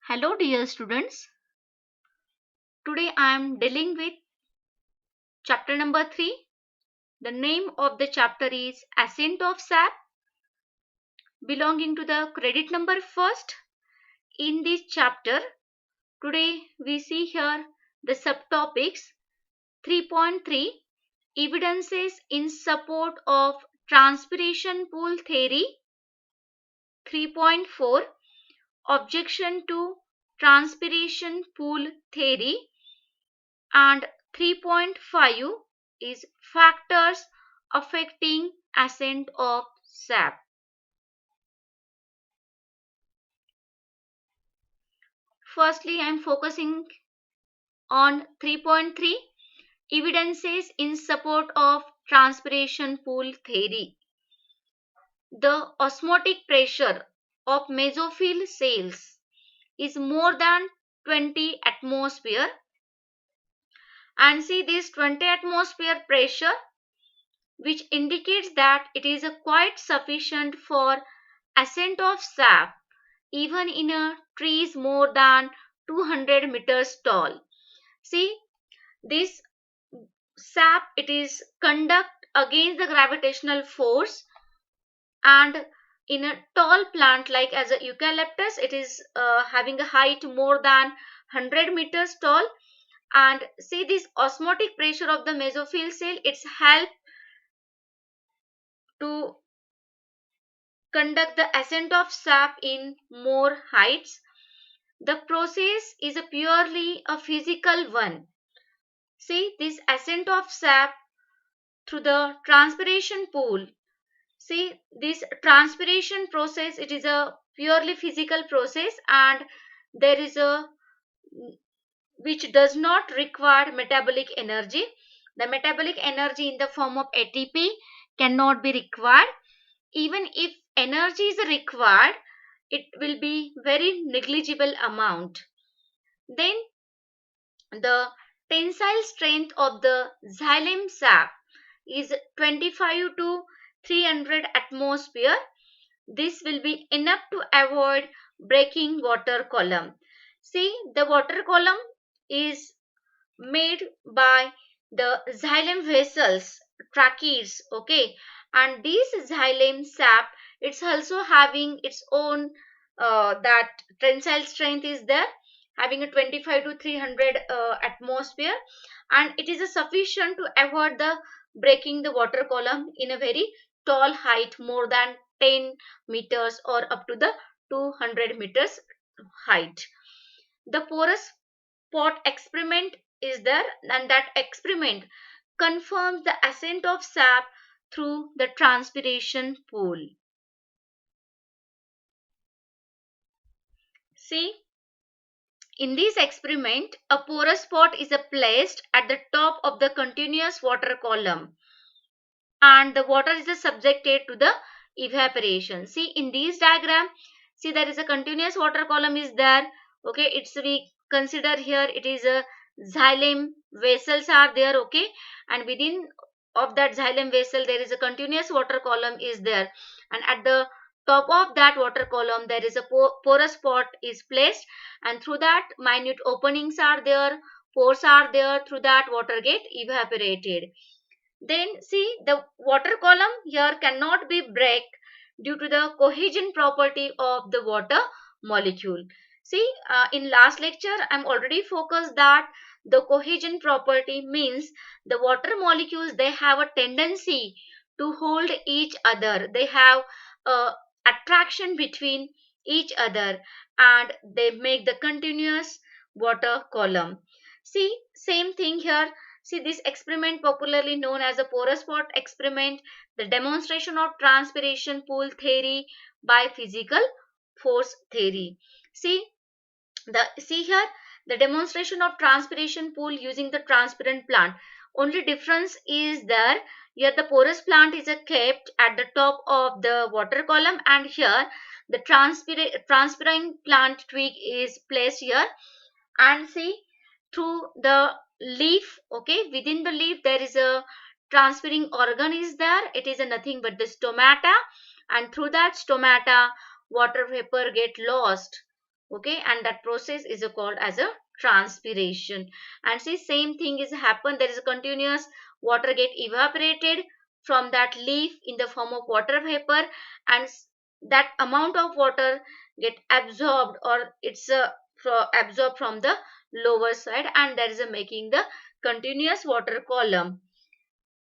Hello, dear students. Today I am dealing with chapter number 3. The name of the chapter is Ascent of Sap, belonging to the credit number first. In this chapter, today we see here the subtopics 3.3 Evidences in support of transpiration pool theory, 3.4 Objection to transpiration pool theory, and 3.5 is factors affecting ascent of sap. Firstly, I am focusing on 3.3 evidences in support of transpiration pool theory. The osmotic pressure of mesophyll cells is more than 20 atmosphere, and see this 20 atmosphere pressure, which indicates that it is quite sufficient for ascent of sap even in a trees more than 200 meters tall. See this sap, it is conduct against the gravitational force, and in a tall plant like as a eucalyptus, it is having a height more than 100 meters tall. And see this osmotic pressure of the mesophyll cell, it's help to conduct the ascent of sap in more heights. The process is a purely a physical one. See this ascent of sap through the transpiration pool. See this transpiration process, it is a purely physical process, and there is a which does not require metabolic energy. The metabolic energy in the form of ATP cannot be required. Even if energy is required, it will be very negligible amount. Then the tensile strength of the xylem sap is 25 to 300 atmosphere. This will be enough to avoid breaking water column. See the water column is made by the xylem vessels, trachees, okay, and this xylem sap, it's also having its own that tensile strength is there, having a 25 to 300 atmosphere, and it is a sufficient to avoid the breaking the water column in a very tall height more than 10 meters or up to the 200 meters height. The porous pot experiment is there, and that experiment confirms the ascent of sap through the transpiration pool. See, in this experiment, a porous pot is placed at the top of the continuous water column, and the water is subjected to the evaporation. See in this diagram, see there is a continuous water column is there, okay, it's we consider here it is a xylem vessels are there, okay, and within of that xylem vessel there is a continuous water column is there, and at the top of that water column there is a porous pot is placed, and through that minute openings are there, pores are there, through that water get evaporated. Then see the water column here cannot be break due to the cohesion property of the water molecule. See in last lecture I'm already focused that the cohesion property means the water molecules, they have a tendency to hold each other. They have a attraction between each other, and they make the continuous water column. See same thing here. See this experiment popularly known as the porous pot experiment, the demonstration of transpiration pool theory by physical force theory. See here the demonstration of transpiration pool using the transparent plant. Only difference is there, here the porous plant is kept at the top of the water column, and here the transparent plant twig is placed here, and see through the leaf, okay, within the leaf there is a transpiring organ is there, it is a nothing but the stomata, and through that stomata water vapor get lost, okay, and that process is called as a transpiration. And see, same thing is happen, there is a continuous water get evaporated from that leaf in the form of water vapor, and that amount of water get absorbed, or it's absorbed from the lower side, and there is a making the continuous water column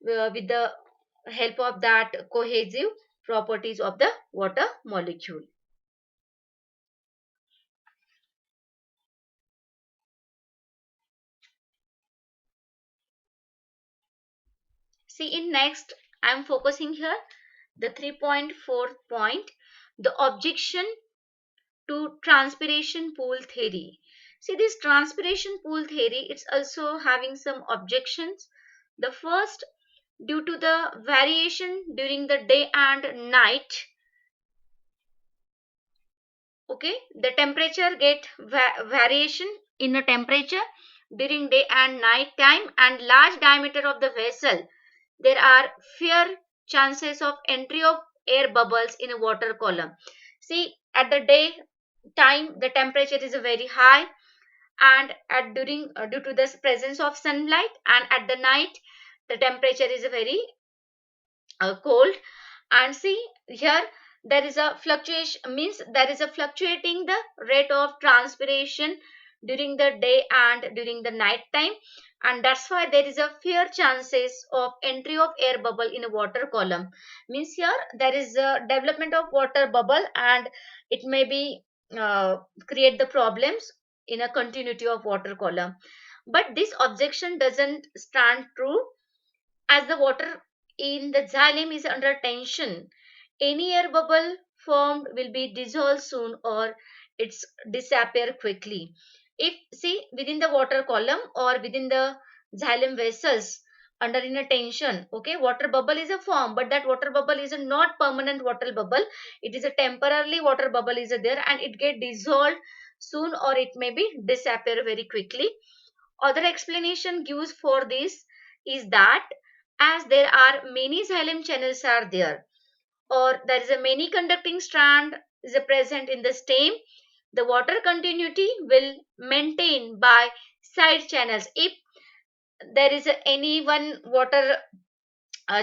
with the help of that cohesive properties of the water molecule. See, in next, I am focusing here the 3.4 point, the objection to transpiration pool theory. See, this transpiration pool theory, it's also having some objections. The first, due to the variation during the day and night, okay, the temperature get variation in the temperature during day and night time, and large diameter of the vessel, there are fair chances of entry of air bubbles in a water column. See, at the day time the temperature is very high, and at during due to the presence of sunlight, and at the night the temperature is very cold. And see here, there is a fluctuation, means there is a fluctuating the rate of transpiration during the day and during the night time, and that's why there is a fair chances of entry of air bubble in a water column. Means here there is a development of water bubble, and it may be create the problems in a continuity of water column. But this objection doesn't stand true, as the water in the xylem is under tension. Any air bubble formed will be dissolved soon, or it's disappear quickly. If see within the water column or within the xylem vessels under in a tension, okay, water bubble is a form, but that water bubble is a not permanent water bubble. It is a temporarily water bubble is there, and it get dissolved soon, or it may be disappear very quickly. Other explanation gives for this is that as there are many xylem channels are there, or there is a many conducting strand is a present in the stem, the water continuity will maintain by side channels. If there is any one water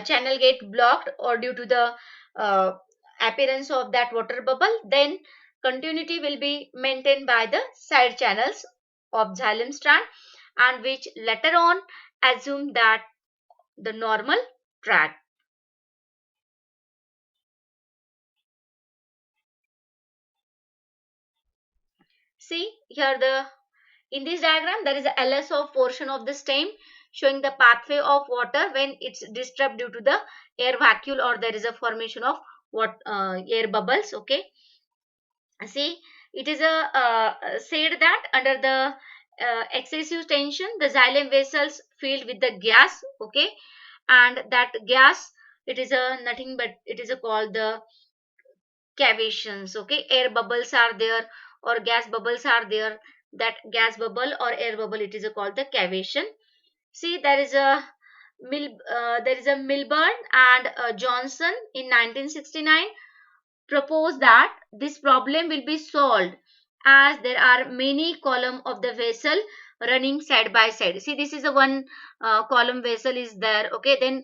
channel get blocked, or due to the uh, appearance of that water bubble, then continuity will be maintained by the side channels of xylem strand, and which later on assume that the normal track. See here, the in this diagram there is a LSO portion of the stem showing the pathway of water when it's disturbed due to the air vacuole, or there is a formation of what air bubbles. Okay, see, it is a said that under the excessive tension the xylem vessels filled with the gas. Okay, and that gas, it is a nothing but it is a called the cavations. Okay, air bubbles are there or gas bubbles are there, that gas bubble or air bubble, it is called the cavation. See, there is a there is a Milburn and Johnson in 1969 propose that this problem will be solved as there are many column of the vessel running side by side. See, this is a one column vessel is there, okay, then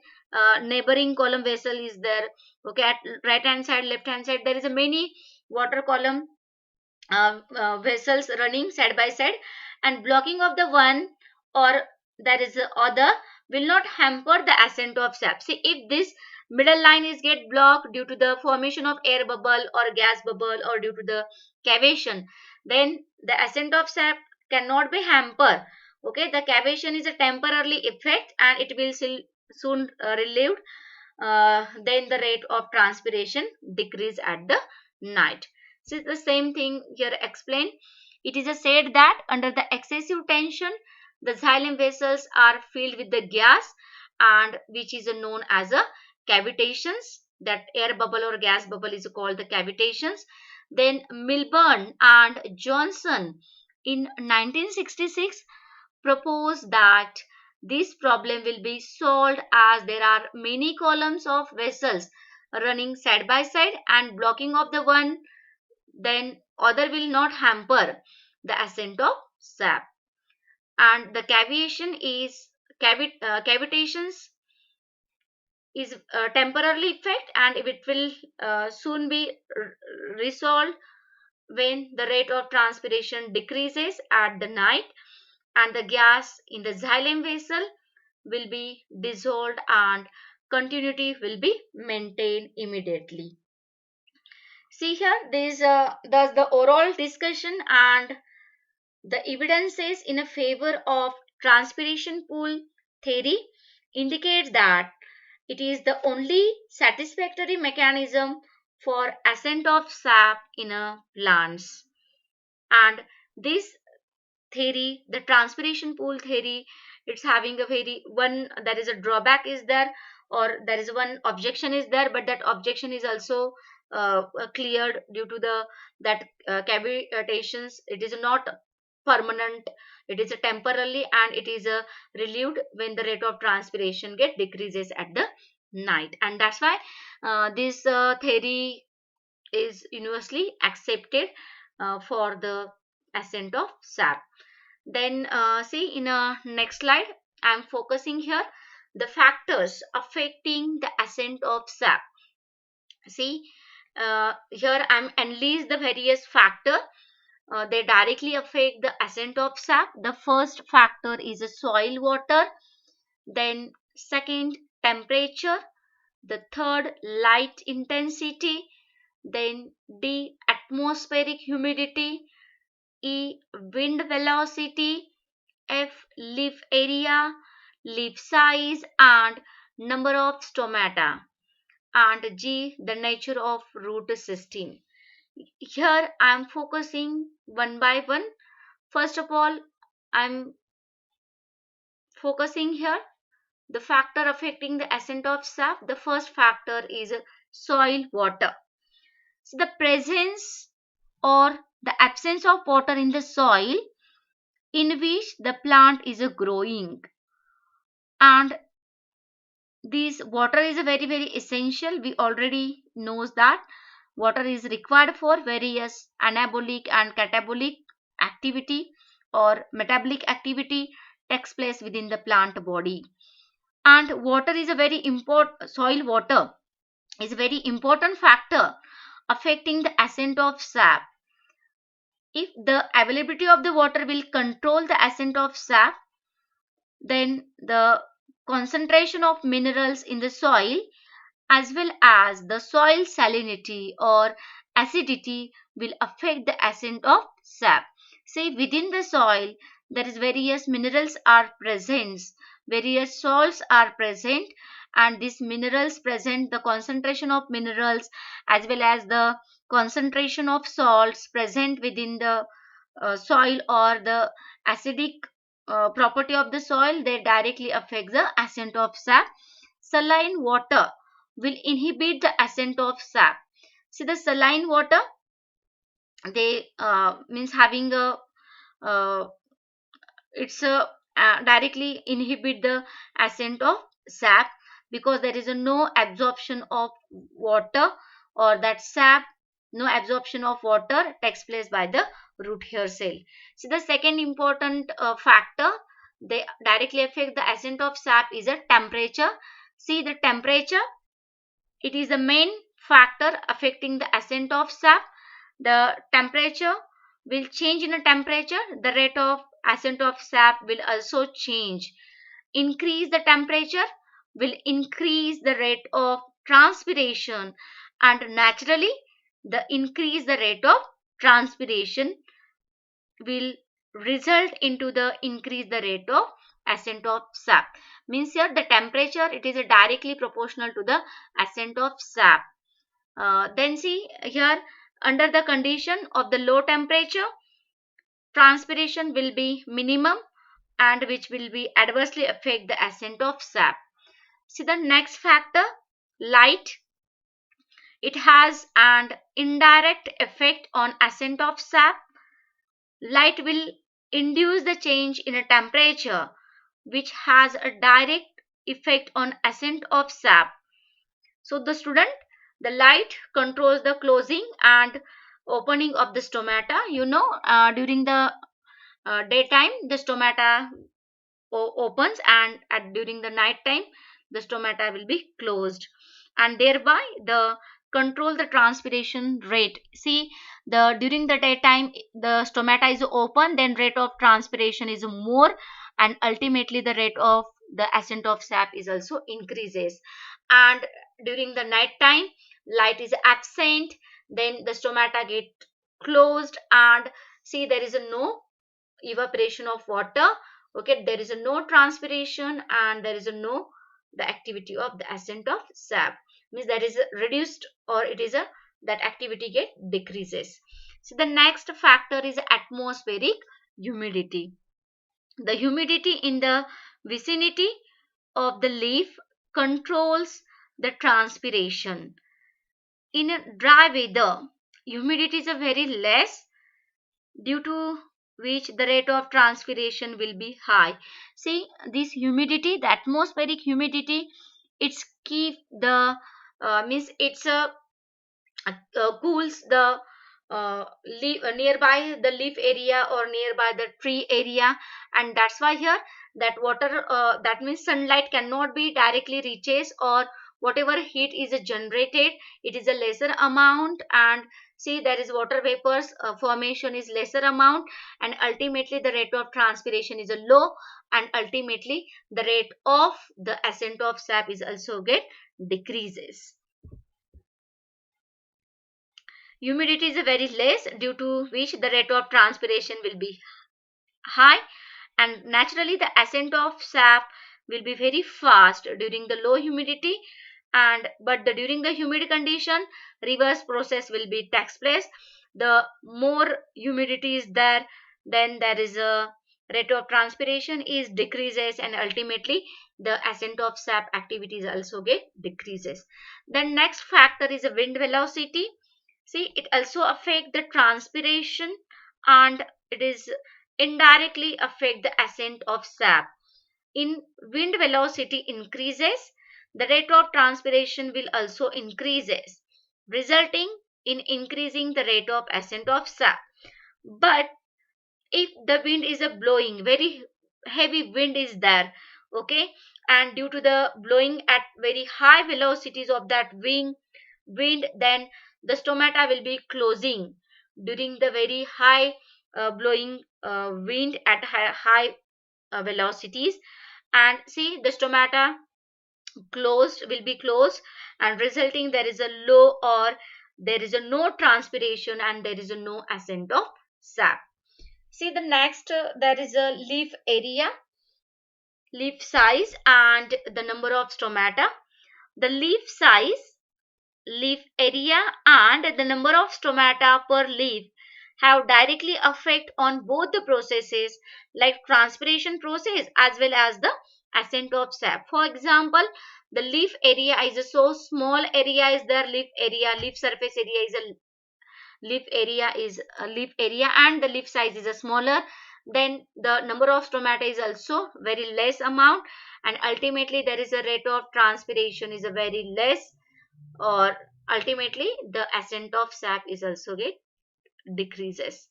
neighboring column vessel is there, okay, at right hand side, left hand side there is a many water column vessels running side by side, and blocking of the one or there is a other will not hamper the ascent of sap. See, if this middle line is get blocked due to the formation of air bubble or gas bubble or due to the cavation, then the ascent of sap cannot be hampered. Okay, the cavation is a temporarily effect, and it will soon relieved. Then the rate of transpiration decrease at the night. So the same thing here explained. It is said that under the excessive tension, the xylem vessels are filled with the gas, and which is known as a cavitations. That air bubble or gas bubble is called the cavitations. Then Milburn and Johnson in 1966 proposed that this problem will be solved as there are many columns of vessels running side by side, and blocking of the one then other will not hamper the ascent of sap. And the cavitations is a temporarily effect, and it will soon be resolved when the rate of transpiration decreases at the night, and the gas in the xylem vessel will be dissolved and continuity will be maintained immediately. See here, thus the overall discussion and the evidences in a favor of transpiration pool theory indicate that it is the only satisfactory mechanism for ascent of sap in a plants. And this theory, the transpiration pool theory, it's having a very one, there is a drawback is there, or there is one objection is there, but that objection is also cleared due to the that cavitations, it is not permanent, it is a temporarily, and it is relieved when the rate of transpiration get decreases at the night. And that's why this theory is universally accepted for the ascent of sap. Then see in a next slide, I'm focusing here the factors affecting the ascent of sap. See, here I'm enlist the various factor. They directly affect the ascent of sap. The first factor is the soil water. Then second, temperature. The third, light intensity. Then D, atmospheric humidity. E, wind velocity. F, leaf area, leaf size and number of stomata. And G, the nature of root system. Here I am focusing one by one. First of all, I am focusing here the factor affecting the ascent of sap. The first factor is soil water. So the presence or the absence of water in the soil in which the plant is growing, and this water is a very essential. We already knows that water is required for various anabolic and catabolic activity, or metabolic activity takes place within the plant body. And water is a very important, soil water is a very important factor affecting the ascent of sap. If the availability of the water will control the ascent of sap, then the concentration of minerals in the soil as well as the soil salinity or acidity will affect the ascent of sap. Say within the soil there is various minerals are present, various salts are present, and these minerals present, the concentration of minerals as well as the concentration of salts present within the soil, or the acidic property of the soil, they directly affect the ascent of sap. Saline water will inhibit the ascent of sap. See the saline water, they means having a it's a directly inhibit the ascent of sap, because there is a no absorption of water, or that sap, no absorption of water takes place by the root hair cell. So the second important factor they directly affect the ascent of sap is a temperature. See the temperature, it is the main factor affecting the ascent of sap. The temperature will change in a temperature, the rate of ascent of sap will also change. Increase the temperature will increase the rate of transpiration, and naturally the increase the rate of transpiration will result into the increase the rate of ascent of sap. Means here the temperature, it is directly proportional to the ascent of sap. Then see here, under the condition of the low temperature, transpiration will be minimum, and which will be adversely affect the ascent of sap. See the next factor, light. It has an indirect effect on ascent of sap. Light will induce the change in a temperature which has a direct effect on ascent of sap. So the student, the light controls the closing and opening of the stomata. During the daytime the stomata opens, and during the night time the stomata will be closed, and thereby the control the transpiration rate. See, the during the daytime the stomata is open, then rate of transpiration is more, and ultimately the rate of the ascent of sap is also increases. And during the night time light is absent, then the stomata get closed, and see there is a no evaporation of water. Okay, there is a no transpiration, and there is a no the activity of the ascent of sap, means there is a reduced, or it is a that activity get decreases. So the next factor is atmospheric humidity. The humidity in the vicinity of the leaf controls the transpiration. In a dry weather humidity is a very less, due to which the rate of transpiration will be high. See, this humidity, the atmospheric humidity, it's keep the means it's a cools the nearby the leaf area or nearby the tree area, and that's why here that water, that means sunlight cannot be directly reaches, or whatever heat is generated it is a lesser amount, and see there is water vapors formation is lesser amount, and ultimately the rate of transpiration is a low, and ultimately the rate of the ascent of sap is also get decreases. Humidity is very less, due to which the rate of transpiration will be high, and naturally the ascent of sap will be very fast during the low humidity, and but during the humid condition reverse process will be takes place. The more humidity is there, then there is a rate of transpiration is decreases, and ultimately the ascent of sap activities also get decreases. The next factor is a wind velocity. See, it also affect the transpiration, and it is indirectly affect the ascent of sap. In wind velocity increases, the rate of transpiration will also increases, resulting in increasing the rate of ascent of sap. But if the wind is a blowing, very heavy wind is there, okay, and due to the blowing at very high velocities of that wind, then the stomata will be closing during the very high blowing wind at high velocities, and see the stomata closed will be closed, and resulting there is a low, or there is a no transpiration, and there is a no ascent of sap. See the next, there is a leaf area, leaf size, and the number of stomata. The leaf size, leaf area, and the number of stomata per leaf have directly effect on both the processes like transpiration process as well as the ascent of sap. For example, the leaf area is a so small area is there, leaf area, leaf surface area is a leaf area, and the leaf size is a smaller, then the number of stomata is also very less amount, and ultimately there is a rate of transpiration is a very less, or ultimately the ascent of sap is also get decreases.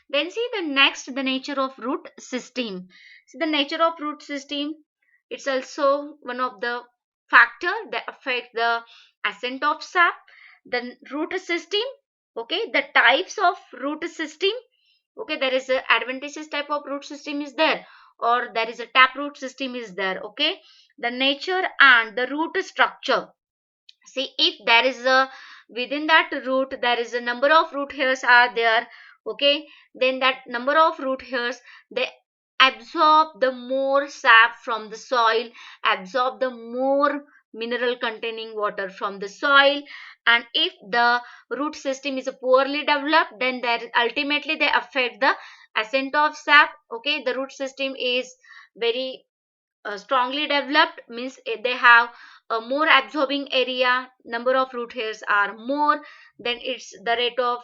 Then see the next, the nature of root system. See the nature of root system, it's also one of the factor that affect the ascent of sap. The root system, okay, the types of root system, okay, there is a adventitious type of root system is there, or there is a tap root system is there, okay. The nature and the root structure. See, if there is a within that root there is a number of root hairs are there, okay, then that number of root hairs, they absorb the more sap from the soil, absorb the more mineral containing water from the soil, and if the root system is poorly developed, then there ultimately they affect the ascent of sap. Okay, the root system is very strongly developed, means they have a more absorbing area, number of root hairs are more, then it's the rate of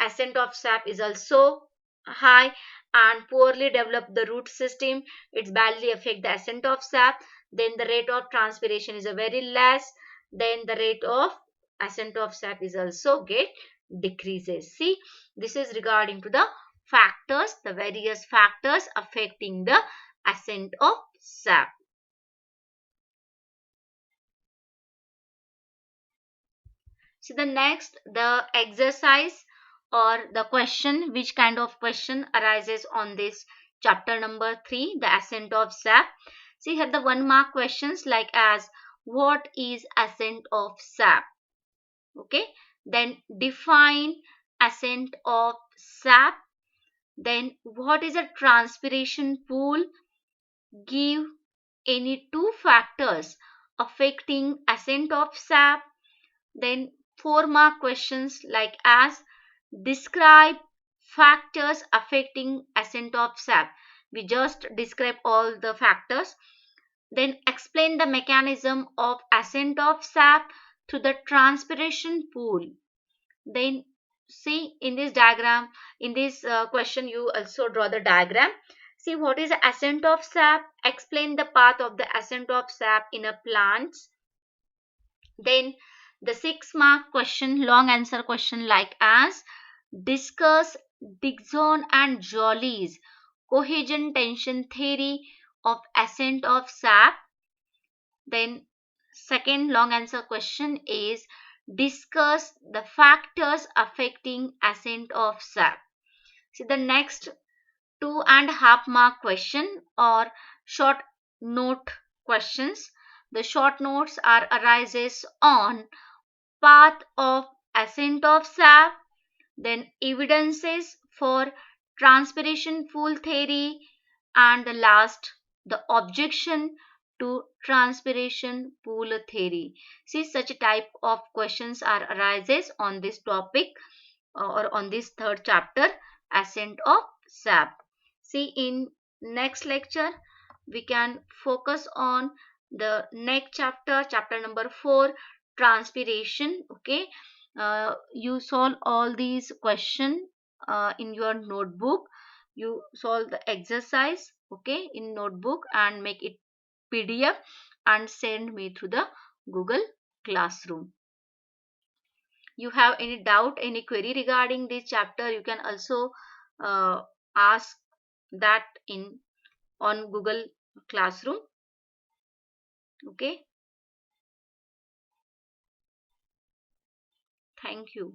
ascent of sap is also high. And poorly developed the root system, it's badly affect the ascent of sap, then the rate of transpiration is a very less, then the rate of ascent of sap is also get decreases. See, this is regarding to the factors, the various factors affecting the ascent of sap. So the next, the exercise or the question, which kind of question arises on this chapter number 3, the ascent of sap. See here the 1 mark questions like as what is ascent of sap? Okay, then define ascent of sap. Then what is a transpiration pool? Give any 2 factors affecting ascent of sap. Then 4 mark questions like as describe factors affecting ascent of sap. We just describe all the factors. Then explain the mechanism of ascent of sap to the transpiration pool. Then see in this diagram, in this question you also draw the diagram. See what is the ascent of sap, explain the path of the ascent of sap in a plant. Then the 6 mark question, long answer question like as discuss Dickson and Joly's cohesion tension theory of ascent of sap. Then second long answer question is discuss the factors affecting ascent of sap. See the next 2.5 mark question or short note questions. The short notes are arises on path of ascent of sap, then evidences for transpiration pool theory, and the last, the objection to transpiration pool theory. See such type of questions are arises on this topic or on this third chapter, ascent of sap. See in next lecture we can focus on the next chapter, chapter number 4, transpiration. Okay, you solve all these question in your notebook. You solve the exercise, okay, in notebook and make it PDF and send me through the Google Classroom. You have any doubt, any query regarding this chapter, you can also ask that in on Google Classroom. Okay, thank you.